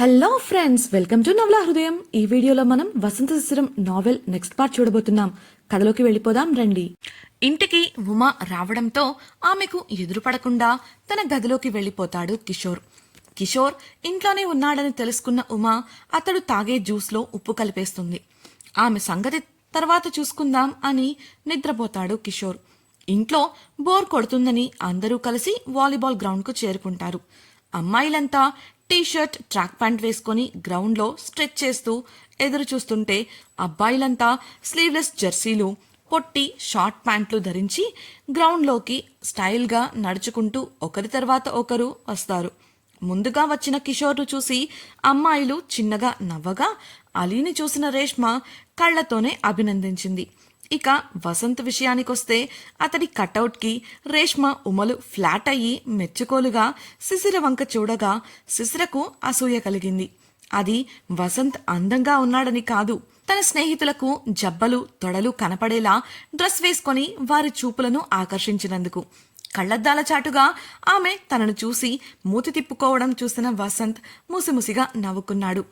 Hello friends, welcome to నవలా హృదయం. ఈ వీడియోలో మనం వసంత శిశిరం నావెల్ నెక్స్ట్ పార్ట్ చూడబోతున్నాం. కథలోకి వెళ్ళిపోదాం రండి. ఇంటికి ఉమా రావడంతో ఆమెకు ఎదురుపడకుండా తన గదిలోకి వెళ్ళిపోతాడు కిషోర్. కిషోర్ ఇంట్లోనే ఉన్నాడని తెలుసుకున్న ఉమా అతడు తాగే జ్యూస్లో ఉప్పు కలిపేస్తుంది. ఆమె సంగతి తర్వాత చూసుకుందాం అని నిద్రపోతాడు కిషోర్. ఇంట్లో బోర్ కొడుతుందని అందరూ కలిసి వాలీబాల్ గ్రౌండ్కు చేరుకుంటారు. అమ్మాయిలంతా టీషర్ట్, ట్రాక్ ప్యాంట్ వేసుకుని గ్రౌండ్లో స్ట్రెచ్ చేస్తూ ఎదురు చూస్తుంటే అబ్బాయిలంతా స్లీవ్లెస్ జెర్సీలు, పొట్టి షార్ట్ ప్యాంట్లు ధరించి గ్రౌండ్లోకి స్టైల్గా నడుచుకుంటూ ఒకరి తర్వాత ఒకరు వస్తారు. ముందుగా వచ్చిన కిషోర్ను చూసి అమ్మాయిలు చిన్నగా నవ్వగా అలీని చూసిన రేష్మ కళ్లతోనే అభినందించింది. ఇక వసంత్ విషయానికొస్తే అతడి కటౌట్కి రేష్మ ఉమలు ఫ్లాట్ అయ్యి మెచ్చుకోలుగా శిశిర వంక చూడగా శిశిరకు అసూయ కలిగింది. అది వసంత్ అందంగా ఉన్నాడని కాదు, తన స్నేహితులకు జబ్బలు తొడలు కనపడేలా డ్రెస్ వేసుకొని వారి చూపులను ఆకర్షించినందుకు. కళ్లద్దాల చాటుగా ఆమె తనను చూసి మూతి తిప్పుకోవడం చూసిన వసంత్ ముసిముసిగా నవ్వుకున్నాడు.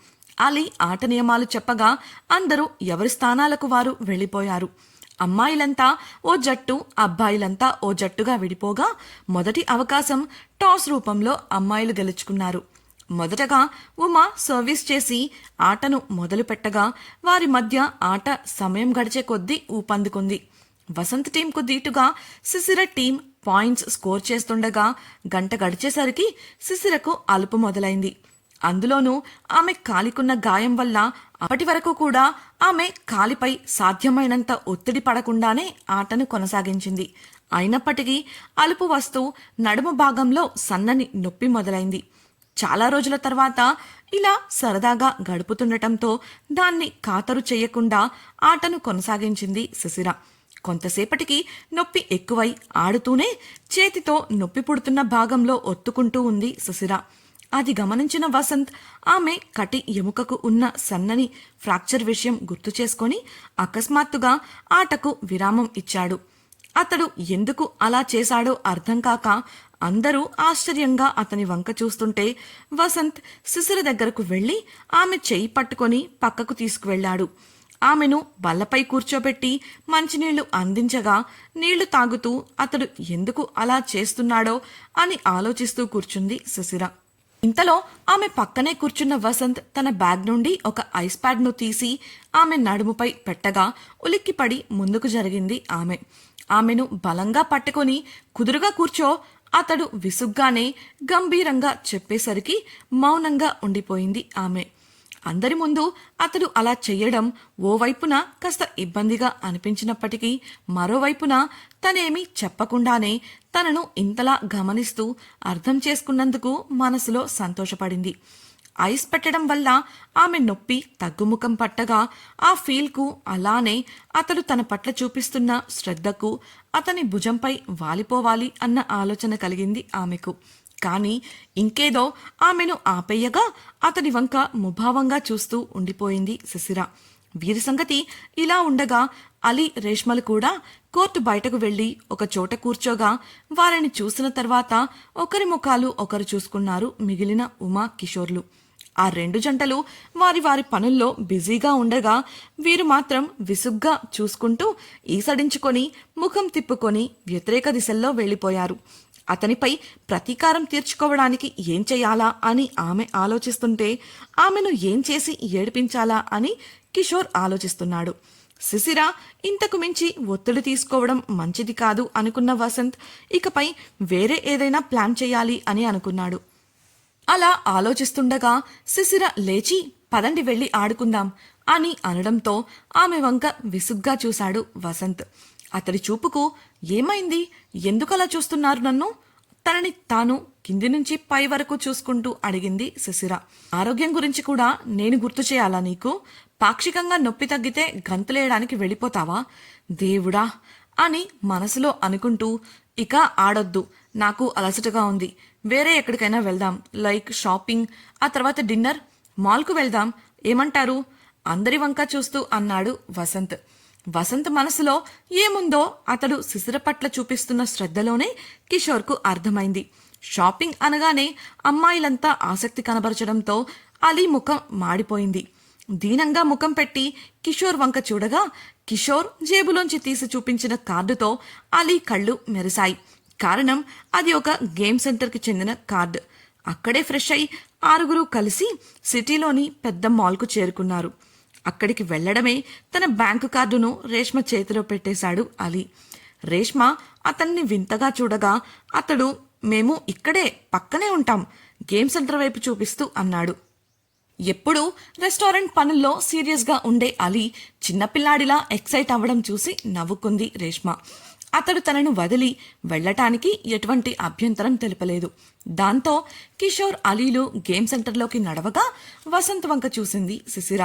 అలీ ఆట నియమాలు చెప్పగా అందరూ ఎవరి స్థానాలకు వారు వెళ్లిపోయారు. అమ్మాయిలంతా ఓ జట్టు, అబ్బాయిలంతా ఓ జట్టుగా విడిపోగా మొదటి అవకాశం టాస్ రూపంలో అమ్మాయిలు గెలుచుకున్నారు. మొదటగా ఉమా సర్వీస్ చేసి ఆటను మొదలు పెట్టగా వారి మధ్య ఆట సమయం గడిచే కొద్దీ ఊపందుకుంది. వసంత్ టీంకు దీటుగా శిశిర టీం పాయింట్స్ స్కోర్ చేస్తుండగా గంట గడిచేసరికి శిశిరకు అలుపు మొదలైంది. అందులోనూ ఆమె కాలికున్న గాయం వల్ల అప్పటి వరకు కూడా ఆమె కాలిపై సాధ్యమైనంత ఒత్తిడి పడకుండానే ఆటను కొనసాగించింది. అయినప్పటికీ అలుపు వస్తూ నడుము భాగంలో సన్నని నొప్పి మొదలైంది. చాలా రోజుల తర్వాత ఇలా సరదాగా గడుపుతుండటంతో దాన్ని ఖాతరు చేయకుండా ఆటను కొనసాగించింది శిశిర. కొంతసేపటికి నొప్పి ఎక్కువై ఆడుతూనే చేతితో నొప్పి పుడుతున్న భాగంలో ఒత్తుకుంటూ ఉంది శిశిర. అది గమనించిన వసంత్ ఆమె కటి ఎముకకు ఉన్న సన్నని ఫ్రాక్చర్ విషయం గుర్తు చేసుకొని అకస్మాత్తుగా ఆటకు విరామం ఇచ్చాడు. అతడు ఎందుకు అలా చేశాడో అర్థం కాక అందరూ ఆశ్చర్యంగా అతని వంక చూస్తుంటే వసంత్ శిశిర దగ్గరకు వెళ్లి ఆమె చెయ్యి పట్టుకొని పక్కకు తీసుకువెళ్లాడు. ఆమెను బల్లపై కూర్చోబెట్టి మంచినీళ్లు అందించగా నీళ్లు తాగుతూ అతడు ఎందుకు అలా చేస్తున్నాడో అని ఆలోచిస్తూ కూర్చుంది శిశిర. ఇంతలో ఆమె పక్కనే కూర్చున్న వసంత్ తన బ్యాగ్ నుండి ఒక ఐస్ ప్యాడ్ను తీసి ఆమె నడుముపై పెట్టగా ఉలిక్కిపడి ముందుకు జరిగింది ఆమె. ఆమెను బలంగా పట్టుకొని కుదురుగా కూర్చో అతడు విసుగ్గానే గంభీరంగా చెప్పేసరికి మౌనంగా ఉండిపోయింది ఆమె. అందరి ముందు అతడు అలా చెయ్యడం ఓవైపున కాస్త ఇబ్బందిగా అనిపించినప్పటికీ మరోవైపున తనేమీ చెప్పకుండానే తనను ఇంతలా గమనిస్తూ అర్థం చేసుకున్నందుకు మనసులో సంతోషపడింది. ఐస్ పెట్టడం వల్ల ఆమె నొప్పి తగ్గుముఖం పట్టగా ఆ ఫీల్కు అలానే అతడు తన పట్ల చూపిస్తున్న శ్రద్ధకు అతని భుజంపై వాలిపోవాలి అన్న ఆలోచన కలిగింది ఆమెకు. కానీ ఇంకేదో ఆమెను ఆపేయగా అతడి వంక ముభావంగా చూస్తూ ఉండిపోయింది శిశిర. వీరి సంగతి ఇలా ఉండగా అలీ, రేష్మలు కూడా కోర్టు బయటకు వెళ్లి ఒక చోట కూర్చోగా వారిని చూసిన తర్వాత ఒకరి ముఖాలు ఒకరు చూసుకున్నారు మిగిలిన ఉమా, కిషోర్లు. ఆ రెండు జంటలు వారి వారి పనుల్లో బిజీగా ఉండగా వీరు మాత్రం విసుగ్గా చూసుకుంటూ ఈసడించుకొని ముఖం తిప్పుకొని వ్యతిరేక దిశల్లో వెళ్లిపోయారు. అతనిపై ప్రతీకారం తీర్చుకోవడానికి ఏం చెయ్యాలా అని ఆమె ఆలోచిస్తుంటే ఆమెను ఏం చేసి ఏడిపించాలా అని కిషోర్ ఆలోచిస్తున్నాడు. శిశిర ఇంతకు మించి ఒత్తిడి తీసుకోవడం మంచిది కాదు అనుకున్న వసంత్ ఇకపై వేరే ఏదైనా ప్లాన్ చేయాలి అని అనుకున్నాడు. అలా ఆలోచిస్తుండగా శిశిర లేచి పదండి వెళ్లి ఆడుకుందాం అని అనడంతో ఆమె వంక విసుగ్గా చూశాడు వసంత్. అతడి చూపుకు ఏమైంది, ఎందుకలా చూస్తున్నారు నన్ను? తనని తాను కింది నుంచి పై వరకు చూసుకుంటూ అడిగింది శిశిర. ఆరోగ్యం గురించి కూడా నేను గుర్తు చేయాలా నీకు? పాక్షికంగా నొప్పి తగ్గితే గంతులేయడానికి వెళ్ళిపోతావా? దేవుడా అని మనసులో అనుకుంటూ ఇక ఆడొద్దు, నాకు అలసటగా ఉంది, వేరే ఎక్కడికైనా వెళ్దాం, లైక్ షాపింగ్, ఆ తర్వాత డిన్నర్, మాల్కు వెళ్దాం, ఏమంటారు? అందరి వంక చూస్తూ అన్నాడు వసంత్. వసంత్ మనసులో ఏముందో అతడు శిశిర పట్ల చూపిస్తున్న శ్రద్ధలోనే కిషోర్కు అర్థమైంది. షాపింగ్ అనగానే అమ్మాయిలంతా ఆసక్తి కనబరచడంతో అలీ ముఖం మాడిపోయింది. దీనంగా ముఖం పెట్టి కిషోర్ వంక చూడగా కిషోర్ జేబులోంచి తీసి చూపించిన కార్డుతో అలీ కళ్ళు మెరిశాయి. కారణం అది ఒక గేమ్ సెంటర్కి చెందిన కార్డు. అక్కడే ఫ్రెష్ అయి 6 కలిసి సిటీలోని పెద్ద మాల్కు చేరుకున్నారు. అక్కడికి వెళ్లడమే తన బ్యాంకు కార్డును రేష్మ చేతిలో పెట్టేశాడు అలీ. రేష్మ అతన్ని వింతగా చూడగా అతడు మేము ఇక్కడే పక్కనే ఉంటాం గేమ్ సెంటర్ వైపు చూపిస్తూ అన్నాడు. ఎప్పుడూ రెస్టారెంట్ పనుల్లో సీరియస్గా ఉండే అలీ చిన్నపిల్లాడిలా ఎక్సైట్ అవ్వడం చూసి నవ్వుకుంది రేష్మ. అతడు తనను వదిలి వెళ్లటానికి ఎటువంటి అభ్యంతరం తెలుపలేదు. దాంతో కిషోర్ అలీలు గేమ్ సెంటర్లోకి నడవగా వసంత్ వంక చూసింది శిశిర.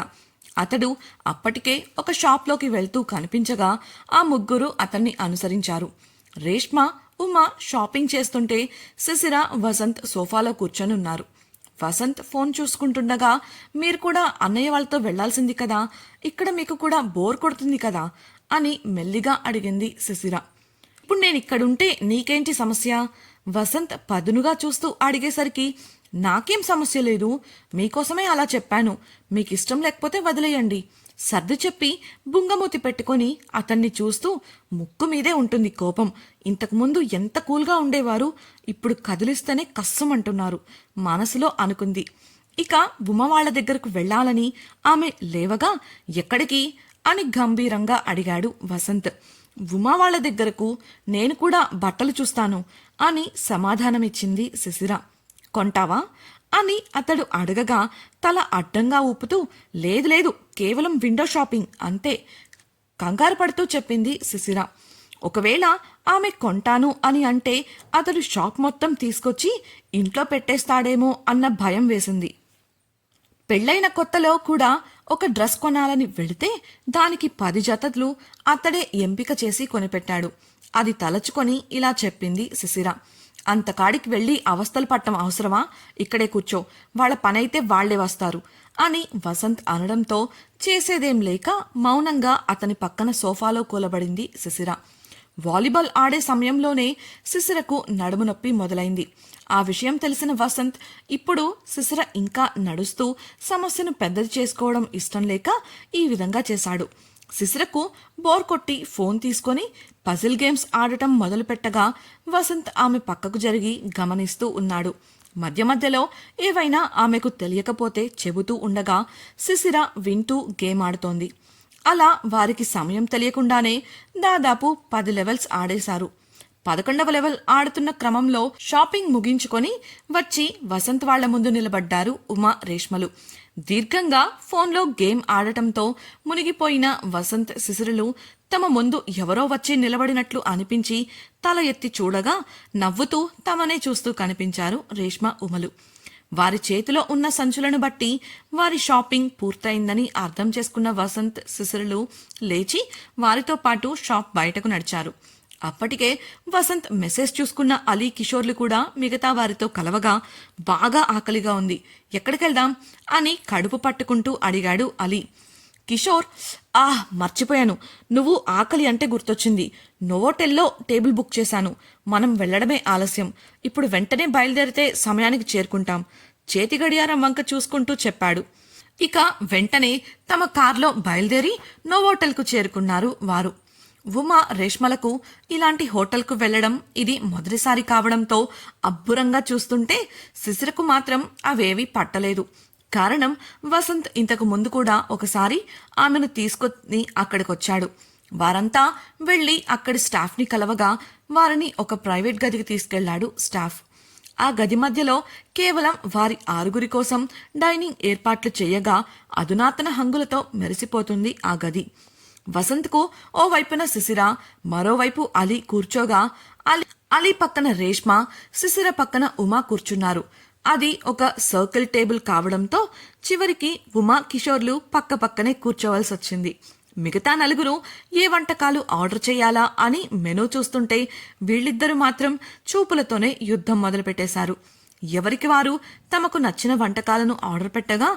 అతడు అప్పటికే ఒక షాప్లోకి వెళ్తూ కనిపించగా ఆ ముగ్గురు అతన్ని అనుసరించారు. రేష్మ, ఉమా షాపింగ్ చేస్తుంటే శిశిర, వసంత్ సోఫాలో కూర్చొనున్నారు. వసంత్ ఫోన్ చూసుకుంటుండగా మీరు కూడా అన్నయ్య వాళ్ళతో వెళ్లాల్సింది కదా, ఇక్కడ మీకు కూడా బోర్ కొడుతుంది కదా అని మెల్లిగా అడిగింది శిశిర. ఇప్పుడు నేనిక్కడుంటే నీకేంటి సమస్య? వసంత్ పదునుగా చూస్తూ అడిగేసరికి నాకేం సమస్య లేదు, మీకోసమే అలా చెప్పాను, మీకిష్టం లేకపోతే వదిలేయండి సర్ది చెప్పి బుంగమూతి పెట్టుకొని అతన్ని చూస్తూ ముక్కు మీదే ఉంటుంది కోపం. ఇంతకుముందు ఎంత కూల్గా ఉండేవారు, ఇప్పుడు కదిలిస్తేనే కస్సమంటున్నారు మనసులో అనుకుంది. ఇక ఉమ వాళ్ల దగ్గరకు వెళ్లాలని ఆమె లేవగా ఎక్కడికి అని గంభీరంగా అడిగాడు వసంత్. ఉమా వాళ్ల దగ్గరకు, నేను కూడా బట్టలు చూస్తాను అని సమాధానమిచ్చింది శిశిర. కొంటావా అని అతడు అడగగా తల అడ్డంగా ఊపుతూ లేదు లేదు, కేవలం విండో షాపింగ్ అంతే కంగారు పడుతూ చెప్పింది శిశిర. ఒకవేళ ఆమె కొంటాను అని అంటే అతడు షాప్ మొత్తం తీసుకొచ్చి ఇంట్లో పెట్టేస్తాడేమో అన్న భయం వేసింది. పెళ్లైన కొత్తలో కూడా ఒక డ్రెస్ కొనాలని వెళితే దానికి 10 జతలు అతడే ఎంపిక చేసి కొనిపెట్టాడు. అది తలచుకొని ఇలా చెప్పింది శిశిర. అంతకాడికి వెళ్లి అవస్థలు పట్టం అవసరమా, ఇక్కడే కూర్చో, వాళ్ల పనైతే వాళ్లే వస్తారు అని వసంత్ అనడంతో చేసేదేం లేక మౌనంగా అతని పక్కన సోఫాలో కూలబడింది శిశిర. వాలీబాల్ ఆడే సమయంలోనే శిశిరకు నడుము నొప్పి మొదలైంది. ఆ విషయం తెలిసిన వసంత్ ఇప్పుడు శిశిర ఇంకా నడుస్తూ సమస్యను పెద్దది చేసుకోవడం ఇష్టం లేక ఈ విధంగా చేశాడు. శిశిరకు బోర్ కొట్టి ఫోన్ తీసుకొని పజిల్ గేమ్స్ ఆడటం మొదలుపెట్టగా వసంత్ ఆమె పక్కకు జరిగి గమనిస్తూ ఉన్నాడు. మధ్య మధ్యలో ఏవైనా ఆమెకు తెలియకపోతే చెబుతూ ఉండగా శిశిర వింటూ గేమ్ ఆడుతోంది. అలా వారికి సమయం తెలియకుండానే దాదాపు 10 లెవెల్స్ ఆడేశారు. 11వ లెవెల్ ఆడుతున్న క్రమంలో షాపింగ్ ముగించుకొని వచ్చి వసంత్ వాళ్ల ముందు నిలబడ్డారు ఉమా, రేష్మలు. దీర్ఘంగా ఫోన్లో గేమ్ ఆడటంతో మునిగిపోయిన వసంత్, శిశిరలు తమ ముందు ఎవరో వచ్చి నిలబడినట్లు అనిపించి తల ఎత్తి చూడగా నవ్వుతూ తమనే చూస్తూ కనిపించారు రేష్మ, ఉమలు. వారి చేతిలో ఉన్న సంచులను బట్టి వారి షాపింగ్ పూర్తయిందని అర్థం చేసుకున్న వసంత్, శిశిరలు లేచి వారితో పాటు షాప్ బయటకు నడిచారు. అప్పటికే వసంత్ మెసేజ్ చూసుకున్న అలీ, కిషోర్లు కూడా మిగతా వారితో కలవగా బాగా ఆకలిగా ఉంది, ఎక్కడికెళ్దాం అని కడుపు పట్టుకుంటూ అడిగాడు అలీ. కిషోర్, మర్చిపోయాను, నువ్వు ఆకలి అంటే గుర్తొచ్చింది, నోవోటెల్లో టేబుల్ బుక్ చేశాను, మనం వెళ్లడమే ఆలస్యం, ఇప్పుడు వెంటనే బయలుదేరితే సమయానికి చేరుకుంటాం చేతి గడియారం వంక చూసుకుంటూ చెప్పాడు. ఇక వెంటనే తమ కార్లో బయలుదేరి నోవోటెల్కు చేరుకున్నారు వారు. ఉమా, రేష్మలకు ఇలాంటి హోటల్కు వెళ్లడం ఇది మొదటిసారి కావడంతో అబ్బురంగా చూస్తుంటే శిశిరకు మాత్రం అవేవీ పట్టలేదు. కారణం వసంత్ ఇంతకు ముందు కూడా ఒకసారి ఆమెను తీసుకొని అక్కడికొచ్చాడు. వారంతా వెళ్లి అక్కడి స్టాఫ్ని కలవగా వారిని ఒక ప్రైవేట్ గదికి తీసుకెళ్లాడు స్టాఫ్. ఆ గది మధ్యలో కేవలం వారి 6 కోసం డైనింగ్ ఏర్పాట్లు చేయగా అధునాతన హంగులతో మెరిసిపోతుంది ఆ గది. వసంత్కు ఓ వైపున శిశిర, మరోవైపు అలీ కూర్చోగా అలీ పక్కన రేష్మ, శిశిర పక్కన ఉమా కూర్చున్నారు. అది ఒక సర్కిల్ టేబుల్ కావడంతో చివరికి ఉమా, కిషోర్లు పక్క పక్కనే కూర్చోవలసి వచ్చింది. మిగతా 4 ఏ వంటకాలు ఆర్డర్ చేయాలా అని మెనూ చూస్తుంటే వీళ్ళిద్దరూ మాత్రం చూపులతోనే యుద్ధం మొదలుపెట్టేశారు. ఎవరికి వారు తమకు నచ్చిన వంటకాలను ఆర్డర్ పెట్టగా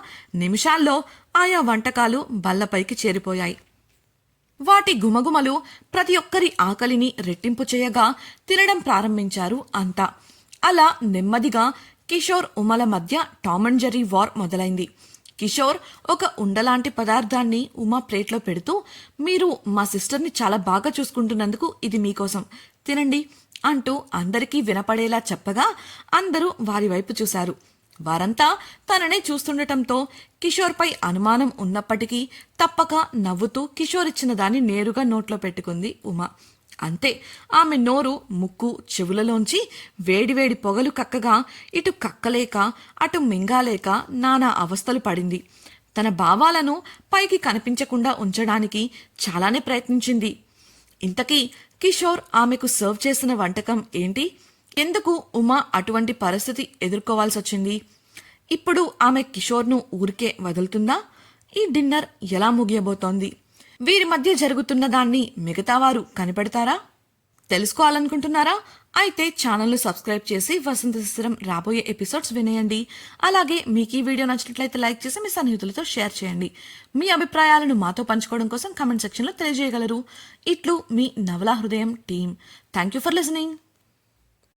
నిమిషాల్లో ఆయా వంటకాలు బల్లపైకి చేరిపోయాయి. వాటి గుమగుమలు ప్రతి ఒక్కరి ఆకలిని రెట్టింపు చేయగా తినడం ప్రారంభించారు అంతా. అలా నెమ్మదిగా కిషోర్ ఉమల మధ్య టామ్ అండ్ జెర్రీ వార్ మొదలైంది. కిషోర్ ఒక ఉండలాంటి పదార్థాన్ని ఉమా ప్లేట్లో పెడుతూ, మీరు మా సిస్టర్ని చాలా బాగా చూసుకుంటున్నందుకు ఇది మీకోసం, తినండి అంటూ అందరికీ వినపడేలా చెప్పగా అందరూ వారి వైపు చూశారు. వారంతా తననే చూస్తుండటంతో కిషోర్పై అనుమానం ఉన్నప్పటికీ తప్పక నవ్వుతూ కిషోర్ ఇచ్చిన దాన్ని నేరుగా నోట్లో పెట్టుకుంది ఉమా. అంతే, ఆమె నోరు ముక్కు చెవులలోంచి వేడివేడి పొగలు కక్కగా ఇటు కక్కలేక అటు మింగాలేక నానా అవస్థలు పడింది. తన భావాలను పైకి కనిపించకుండా ఉంచడానికి చాలానే ప్రయత్నించింది. ఇంతకీ కిషోర్ ఆమెకు సర్వ్ చేసిన వంటకం ఏంటి? ఎందుకు ఉమా అటువంటి పరిస్థితి ఎదుర్కోవాల్సి వచ్చింది? ఇప్పుడు ఆమె కిషోర్ను ఊరికే వదులుతుందా? ఈ డిన్నర్ ఎలా ముగియబోతోంది? వీరి మధ్య జరుగుతున్న దాన్ని మిగతా వారు కనిపెడతారా? తెలుసుకోవాలనుకుంటున్నారా? అయితే ఛానల్ను సబ్స్క్రైబ్ చేసి వసంత శిశిరం రాబోయే ఎపిసోడ్స్ వినేయండి. అలాగే మీకు ఈ వీడియో నచ్చినట్లయితే లైక్ చేసి మీ సన్నిహితులతో షేర్ చేయండి. మీ అభిప్రాయాలను మాతో పంచుకోవడం కోసం కామెంట్ సెక్షన్లో తెలియజేయగలరు. ఇట్లు మీ నవలా హృదయం team. Thank you for listening.